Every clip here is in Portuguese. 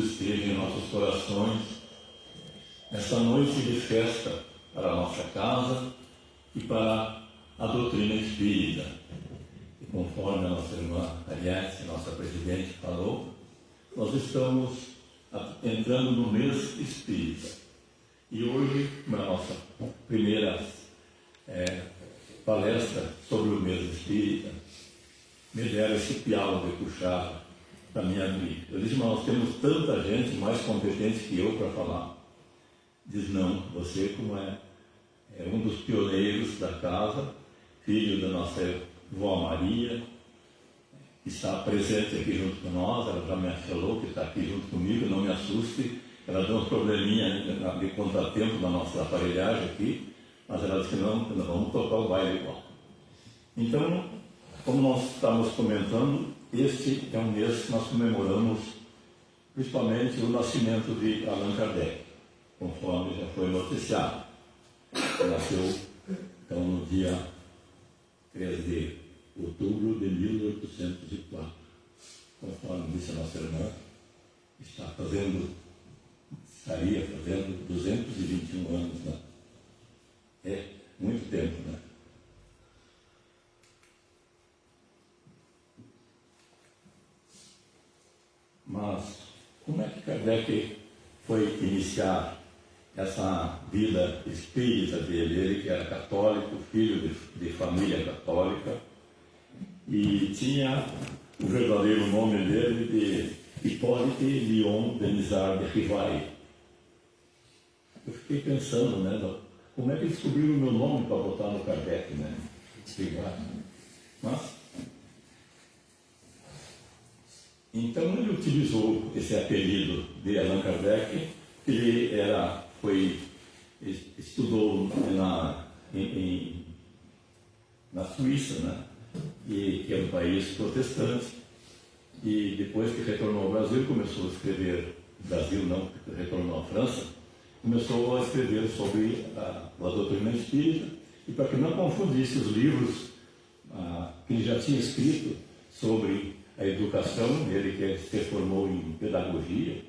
esteja em nossos corações essa noite de festa para a nossa casa e para a doutrina espírita. E conforme a nossa irmã Ariete, nossa presidente, falou, nós estamos entrando no mês espírita. E hoje, na nossa primeira palestra sobre o mês espírita, me deram esse pialo de puxar para minha amiga. Eu disse, mas nós temos tanta gente mais competente que eu para falar. Diz, não, você como é um dos pioneiros da casa, filho da nossa vó Maria, que está presente aqui junto com nós, ela já me falou que está aqui junto comigo, não me assuste, ela deu um probleminha de contratempo na nossa aparelhagem aqui, mas ela disse que não, vamos tocar o baile igual. Então, como nós estamos comentando, este é um mês que nós comemoramos principalmente o nascimento de Allan Kardec, conforme já foi noticiado. Ele nasceu, então, no dia 3 de outubro de 1804, conforme disse a nossa irmã, estaria fazendo 221 anos, né? É muito tempo, né? Mas como é que Kardec foi iniciar essa vida espírita dele? Ele que era católico, filho de família católica, e tinha o verdadeiro nome dele de Hippolyte Léon Denisard de Rivail. Eu fiquei pensando, né, como é que descobriram o meu nome para botar no Kardec, né? Mas, então ele utilizou esse apelido de Allan Kardec, que ele estudou na Suíça, né? Que é um país protestante, e depois que retornou ao Brasil, começou a escrever, Brasil não, retornou à França, começou a escrever sobre a doutrina espírita, e para que não confundisse os livros que ele já tinha escrito sobre a educação, ele que se formou em pedagogia,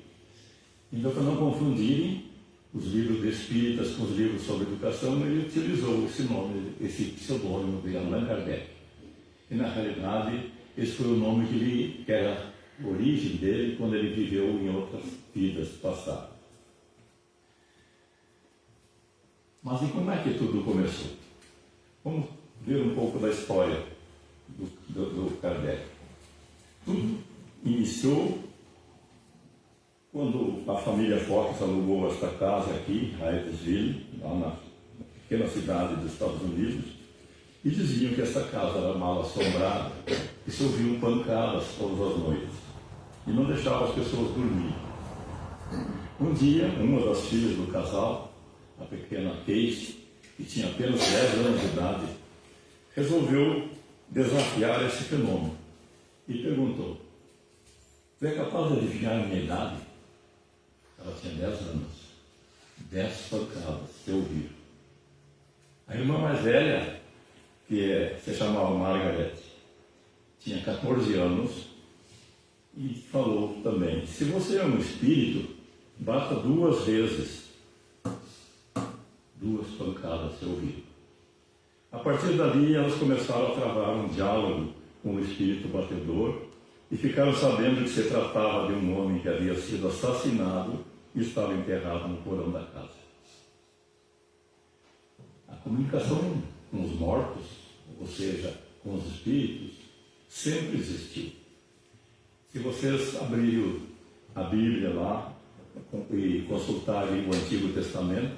então para não confundirem os livros espíritas com os livros sobre educação, ele utilizou esse nome, esse pseudônimo de Allan Kardec. E na realidade, esse foi o nome que era a origem dele quando ele viveu em outras vidas passadas. Mas e como é que tudo começou? Vamos ver um pouco da história do Kardec. Tudo iniciou quando a família Fox alugou esta casa aqui, Hydesville, lá na pequena cidade dos Estados Unidos, e diziam que essa casa era mal assombrada, e se ouviam pancadas todas as noites, e não deixavam as pessoas dormir. Um dia, uma das filhas do casal, a pequena Kate, que tinha apenas 10 anos de idade, resolveu desafiar esse fenômeno e perguntou, você é capaz de adivinhar a minha idade? Ela tinha 10 anos. 10 pancadas, se ouvir. A irmã mais velha, que se chamava Margaret, tinha 14 anos e falou também, se você é um espírito, bata 2 vezes. 2 pancadas, se ouvir. A partir dali, elas começaram a travar um diálogo com o espírito batedor e ficaram sabendo que se tratava de um homem que havia sido assassinado e estava enterrado no porão da casa. A comunicação com os mortos, ou seja, com os espíritos, sempre existiu. Se vocês abrirem a Bíblia lá e consultarem o Antigo Testamento,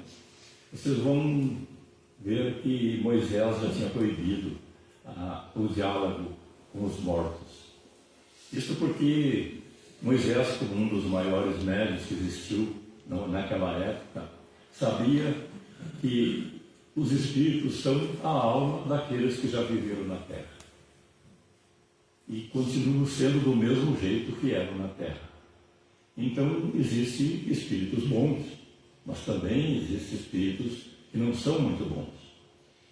vocês vão ver que Moisés já tinha proibido o diálogo com os mortos. Isso porque Moisés, como um dos maiores médios que existiu naquela época, sabia que os espíritos são a alma daqueles que já viveram na Terra. E continuam sendo do mesmo jeito que eram na Terra. Então, existem espíritos bons, mas também existem espíritos que não são muito bons.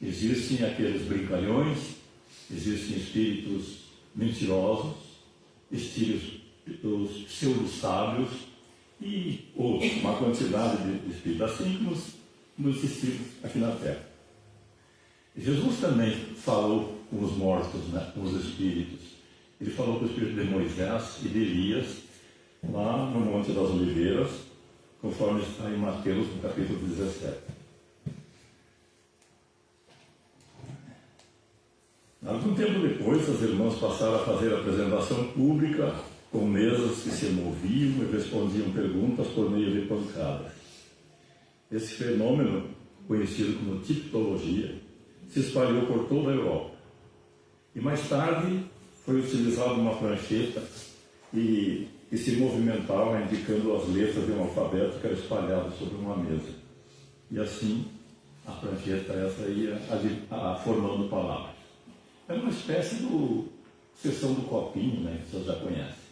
Existem aqueles brincalhões, existem espíritos mentirosos, espíritos pseudo-sábios, e uma quantidade de espíritos, assim como nos existimos aqui na Terra. Jesus também falou com os mortos, né, com os espíritos. Ele falou com o espírito de Moisés e de Elias, lá no Monte das Oliveiras, conforme está em Mateus, no capítulo 17. Algum tempo depois, as irmãs passaram a fazer a apresentação pública com mesas que se moviam e respondiam perguntas por meio de pancadas. Esse fenômeno, conhecido como tipologia, se espalhou por toda a Europa. E mais tarde foi utilizada uma prancheta que se movimentava indicando as letras de um alfabeto que era espalhado sobre uma mesa. E assim a prancheta essa ia formando palavras. É uma espécie de sessão do copinho, né, que vocês já conhecem.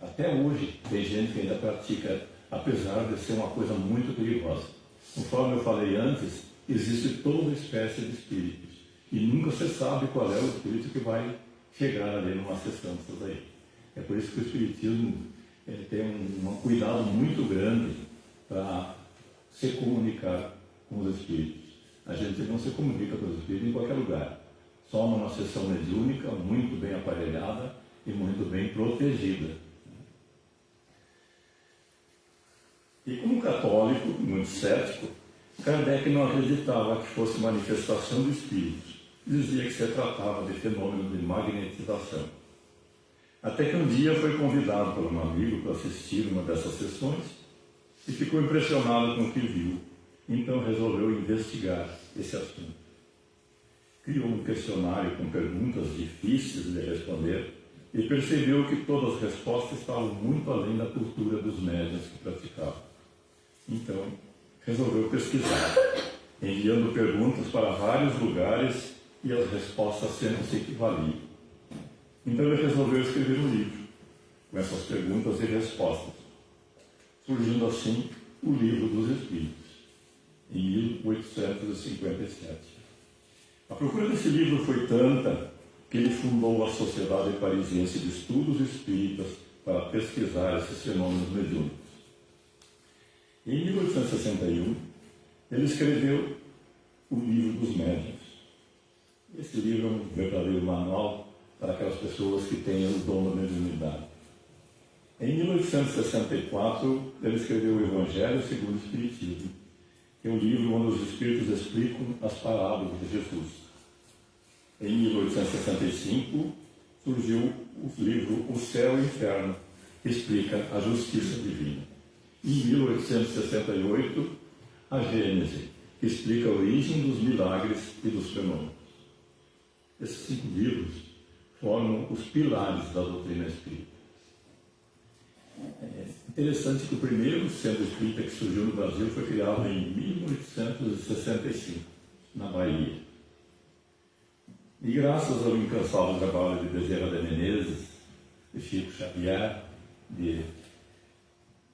Até hoje tem gente que ainda pratica, apesar de ser uma coisa muito perigosa. Conforme eu falei antes, existe toda espécie de espíritos. E nunca se sabe qual é o espírito que vai chegar ali numa sessão dessas aí. É por isso que o espiritismo tem um cuidado muito grande para se comunicar com os espíritos. A gente não se comunica com os espíritos em qualquer lugar. Só numa sessão mediúnica, muito bem aparelhada e muito bem protegida. E como católico, muito cético, Kardec não acreditava que fosse manifestação de espíritos. Dizia que se tratava de fenômeno de magnetização. Até que um dia foi convidado por um amigo para assistir uma dessas sessões e ficou impressionado com o que viu. Então resolveu investigar esse assunto. Criou um questionário com perguntas difíceis de responder e percebeu que todas as respostas estavam muito além da cultura dos médiuns que praticavam. Então, resolveu pesquisar, enviando perguntas para vários lugares e as respostas sempre se equivaliam. Então ele resolveu escrever um livro com essas perguntas e respostas, surgindo assim o Livro dos Espíritos, em 1857. A procura desse livro foi tanta que ele fundou a Sociedade Parisiense de Estudos Espíritas para pesquisar esses fenômenos mediúnicos. Em 1861, ele escreveu o Livro dos Médiuns. Esse livro é um verdadeiro manual para aquelas pessoas que têm o dom da mediunidade. Em 1864, ele escreveu o Evangelho segundo o Espiritismo, que é um livro onde os Espíritos explicam as parábolas de Jesus. Em 1865, surgiu o livro O Céu e o Inferno, que explica a justiça divina. Em 1868, a Gênese, que explica a origem dos milagres e dos fenômenos. Esses 5 livros formam os pilares da doutrina espírita. É interessante que o primeiro centro espírita que surgiu no Brasil foi criado em 1865, na Bahia. E graças ao incansável trabalho de Bezerra de Menezes, de Chico Xavier,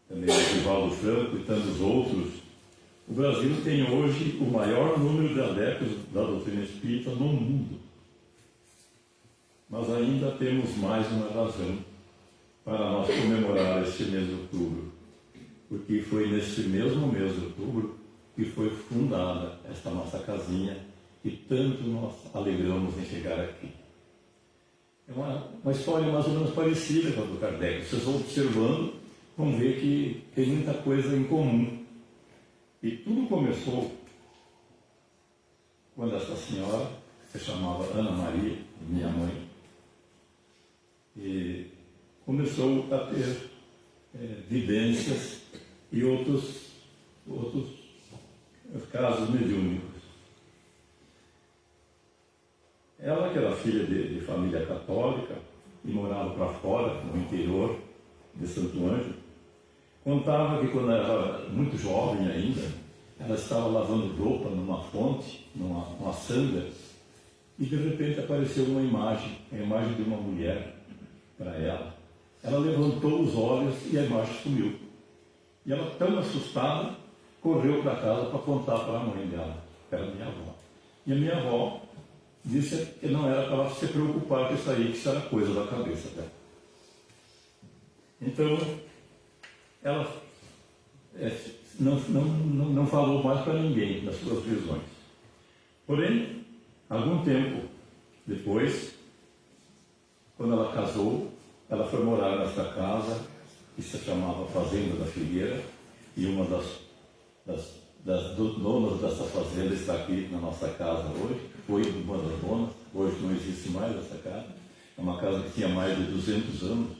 também de Divaldo Franco e tantos outros, o Brasil tem hoje o maior número de adeptos da doutrina espírita no mundo. Mas ainda temos mais uma razão para nós comemorar este mês de outubro, porque foi neste mesmo mês de outubro que foi fundada esta nossa casinha e tanto nós alegramos em chegar aqui. É uma história mais ou menos parecida com a do Kardec. Vocês vão observando, vão ver que tem muita coisa em comum. E tudo começou quando essa senhora, que se chamava Ana Maria, minha mãe, e começou a ter vivências e outros casos mediúnicos. Ela, que era filha de família católica e morava para fora, no interior de Santo Ângelo, contava que quando era muito jovem ainda, ela estava lavando roupa numa fonte, numa sanga, e de repente apareceu uma imagem, a imagem de uma mulher para ela. Ela levantou os olhos e a imagem sumiu. E ela, tão assustada, correu para casa para contar para a mãe dela, que era a minha avó. E a minha avó disse que não era para ela se preocupar com isso aí, que isso era coisa da cabeça dela. Então, ela não falou mais para ninguém das suas visões. Porém, algum tempo depois, quando ela casou, ela foi morar nesta casa que se chamava Fazenda da Figueira, e uma das donas dessa fazenda está aqui na nossa casa hoje, foi uma das donas, hoje não existe mais essa casa, é uma casa que tinha mais de 200 anos.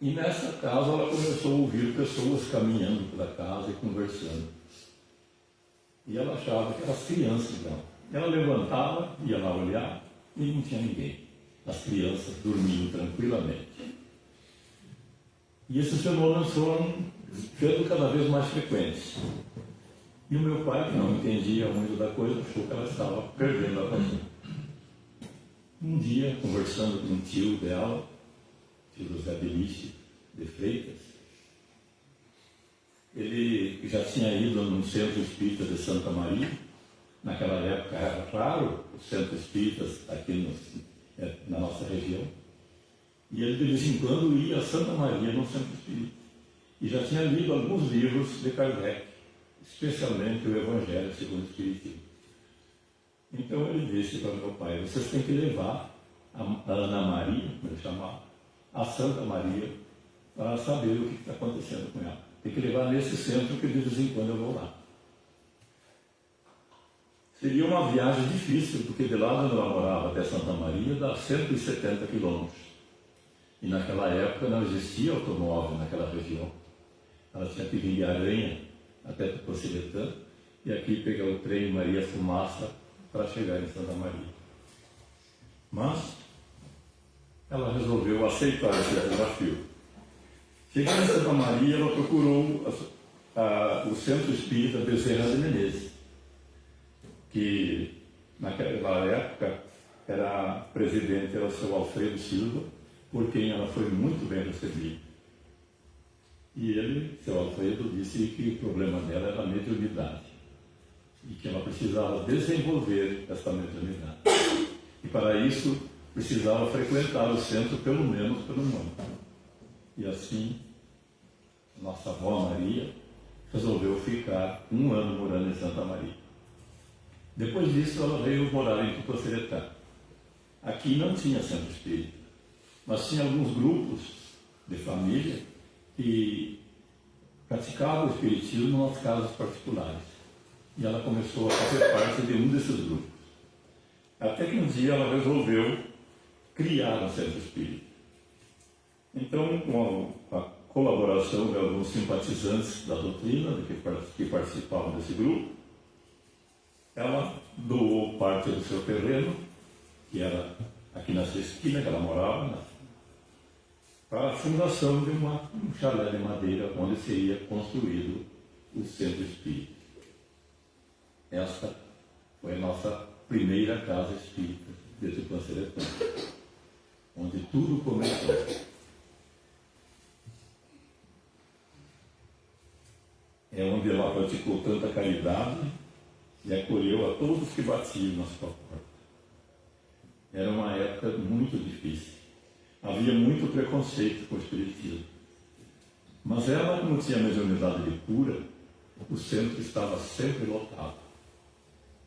E nessa casa ela começou a ouvir pessoas caminhando pela casa e conversando. E ela achava que eram as crianças dela. Ela levantava, ia lá olhar e não tinha ninguém. As crianças dormindo tranquilamente. E esses fenômenos foram ficando cada vez mais frequentes. E o meu pai, que não entendia muito da coisa, achou que ela estava perdendo a razão. Um dia, conversando com um tio dela, tio José Beliche de Freitas, ele já tinha ido num centro espírita de Santa Maria. Naquela época era raro os centros espíritas aqui na nossa região. E ele de vez em quando ia a Santa Maria no centro espírita. E já tinha lido alguns livros de Kardec, especialmente o Evangelho segundo o Espiritismo. Então ele disse para meu pai: vocês têm que levar a Ana Maria, como ele chamava, a Santa Maria, para saber o que está acontecendo com ela. Tem que levar nesse centro que de vez em quando eu vou lá. Seria uma viagem difícil, porque de lá onde ela morava até Santa Maria dá 170 quilômetros. E naquela época não existia automóvel naquela região. Ela tinha que vir de Aranha até Tupaciretã e aqui pegar o trem Maria Fumaça para chegar em Santa Maria. Mas ela resolveu aceitar esse desafio. Chegando em Santa Maria, ela procurou o Centro Espírita Bezerra de Menezes, que naquela época presidente era o seu Alfredo Silva, por quem ela foi muito bem recebida. E ele, seu Alfredo, disse que o problema dela era a mediunidade e que ela precisava desenvolver essa mediunidade. E para isso precisava frequentar o centro pelo menos por um ano. E assim, nossa avó Maria resolveu ficar um ano morando em Santa Maria. Depois disso, ela veio morar em Tupaciretã. Aqui não tinha centro espírita, mas tinha alguns grupos de família que praticavam o espiritismo nas casas particulares. E ela começou a fazer parte de um desses grupos. Até que um dia ela resolveu criar um centro espírita. Então, com a colaboração de alguns simpatizantes da doutrina que participavam desse grupo, ela doou parte do seu terreno, que era aqui nessa esquina que ela morava, para a fundação de um chalé de madeira onde seria construído o centro espírita. Esta foi a nossa primeira casa espírita de Tupaciretã, onde tudo começou. É onde ela praticou tanta caridade e acolheu a todos que batiam na sua porta. Era uma época muito difícil. Havia muito preconceito com o espiritismo. Mas ela, como tinha mediunidade de cura, o centro estava sempre lotado.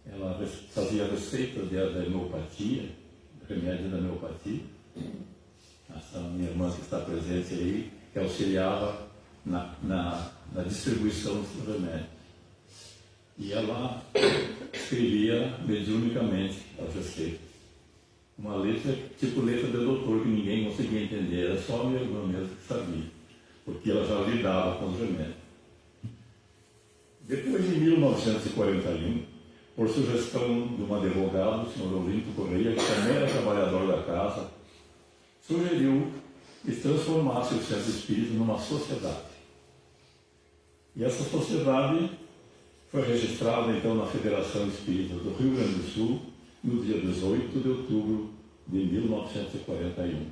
Ela fazia receitas de homeopatia, remédio da homeopatia. Essa minha irmã que está presente aí, que auxiliava na distribuição dos remédios. E ela escrevia mediunicamente as receitas. Uma letra, tipo letra de doutor, que ninguém conseguia entender, era só a minha irmã mesmo que sabia, porque ela já lidava com os remédios. Depois, em 1941, por sugestão de um advogado, o senhor Olinto Correia, que também era trabalhador da casa, sugeriu que transformasse o centro espírita numa sociedade. E essa sociedade foi registrada, então, na Federação Espírita do Rio Grande do Sul, no dia 18 de outubro de 1941.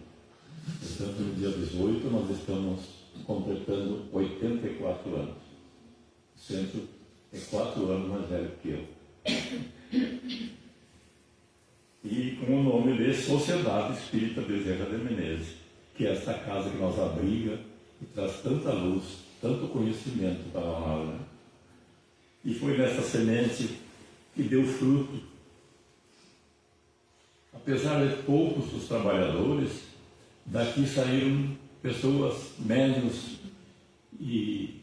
Portanto, no dia 18, nós estamos completando 84 anos. O centro é 4 anos mais velho que eu. E com o nome de Sociedade Espírita Bezerra de Menezes, que é esta casa que nos abriga que traz tanta luz, tanto conhecimento para nós, né? E foi nessa semente que deu fruto. Apesar de poucos os trabalhadores, daqui saíram pessoas, médiuns, e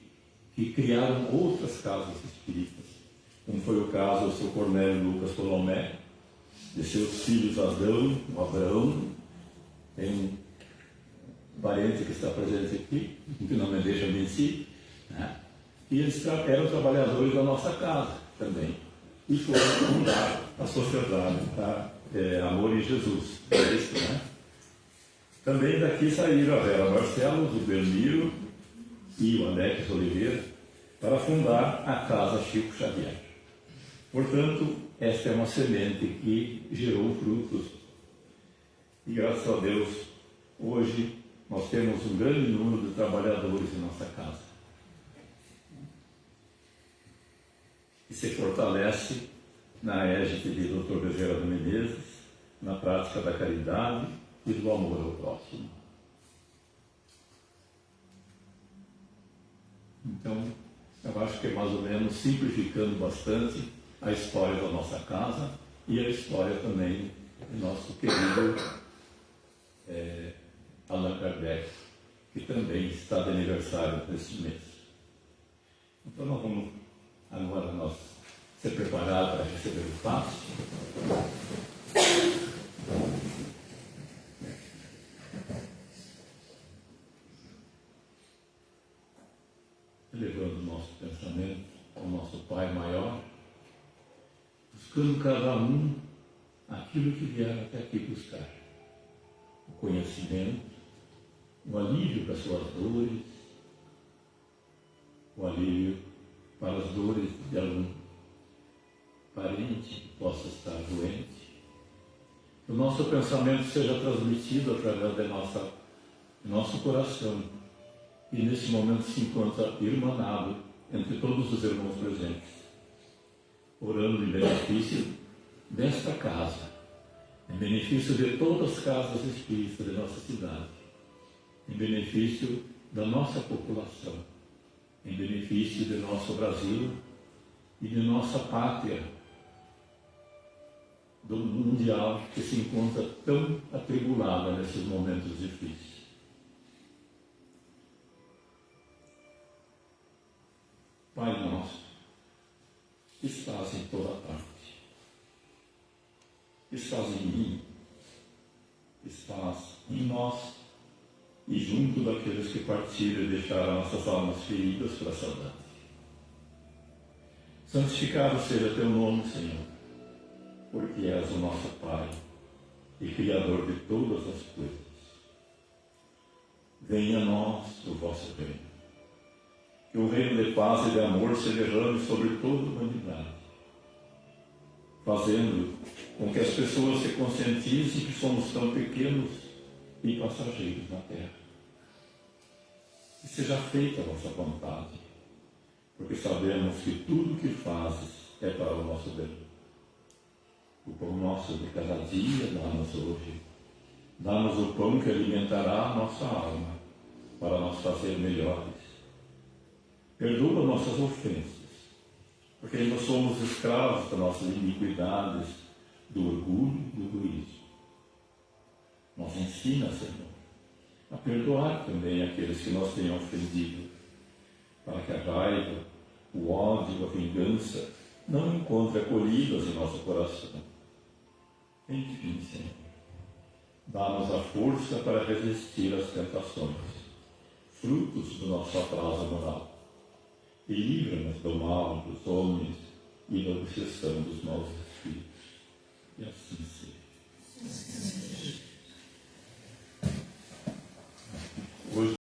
que criaram outras casas espíritas, como foi o caso do seu Cornélio Lucas Tolomé, de seus filhos Adão, Abraão, tem um parente que está presente aqui, que não me deixa mentir, né? E eles eram trabalhadores da nossa casa também, e foram fundar a sociedade Amor em Jesus. É isso, né? Também daqui saíram a Vera Barcelos, o Belmiro e o Alex Oliveira para fundar a Casa Chico Xavier. Portanto, esta é uma semente que gerou frutos. E graças a Deus, hoje nós temos um grande número de trabalhadores em nossa casa. E se fortalece na égide de Dr. Bezerra de Menezes, na prática da caridade e do amor ao próximo. Então, eu acho que é mais ou menos simplificando bastante a história da nossa casa e a história também do nosso querido Allan Kardec, que também está de aniversário neste mês. Então nós vamos agora ser preparados para receber o passe. Levando o nosso pensamento ao nosso Pai maior, buscando cada um aquilo que vieram até aqui buscar. O conhecimento, o alívio para as suas dores, o alívio para as dores de algum parente que possa estar doente. Que o nosso pensamento seja transmitido através de nosso coração, e nesse momento se encontra irmanado entre todos os irmãos presentes, orando em benefício desta casa, em benefício de todas as casas espíritas de nossa cidade, em benefício da nossa população, em benefício de nosso Brasil e de nossa pátria, do mundial que se encontra tão atribulada nesses momentos difíceis. Pai nosso, que estás em toda parte, estás em mim, estás em nós e junto daqueles que partiram e deixaram nossas almas feridas para a saudade. Santificado seja teu nome, Senhor, porque és o nosso Pai e Criador de todas as coisas. Venha a nós o vosso reino. Que o reino de paz e de amor se derrame sobre toda a humanidade, fazendo com que as pessoas se conscientizem que somos tão pequenos e passageiros na terra. Que seja feita a vossa vontade, porque sabemos que tudo o que fazes é para o nosso bem. O pão nosso de cada dia dá-nos hoje. Dá-nos o pão que alimentará a nossa alma, para nos fazer melhores. Perdoa nossas ofensas, porque ainda somos escravos das nossas iniquidades, do orgulho e do egoísmo. Nos ensina, Senhor, a perdoar também aqueles que nos tenham ofendido, para que a raiva, o ódio, a vingança não encontrem acolhidas em nosso coração. Enfim, Senhor, dá-nos a força para resistir às tentações, frutos do nosso atraso moral. E livra-nos do mal dos homens e da obsessão dos maus espíritos. E assim seja.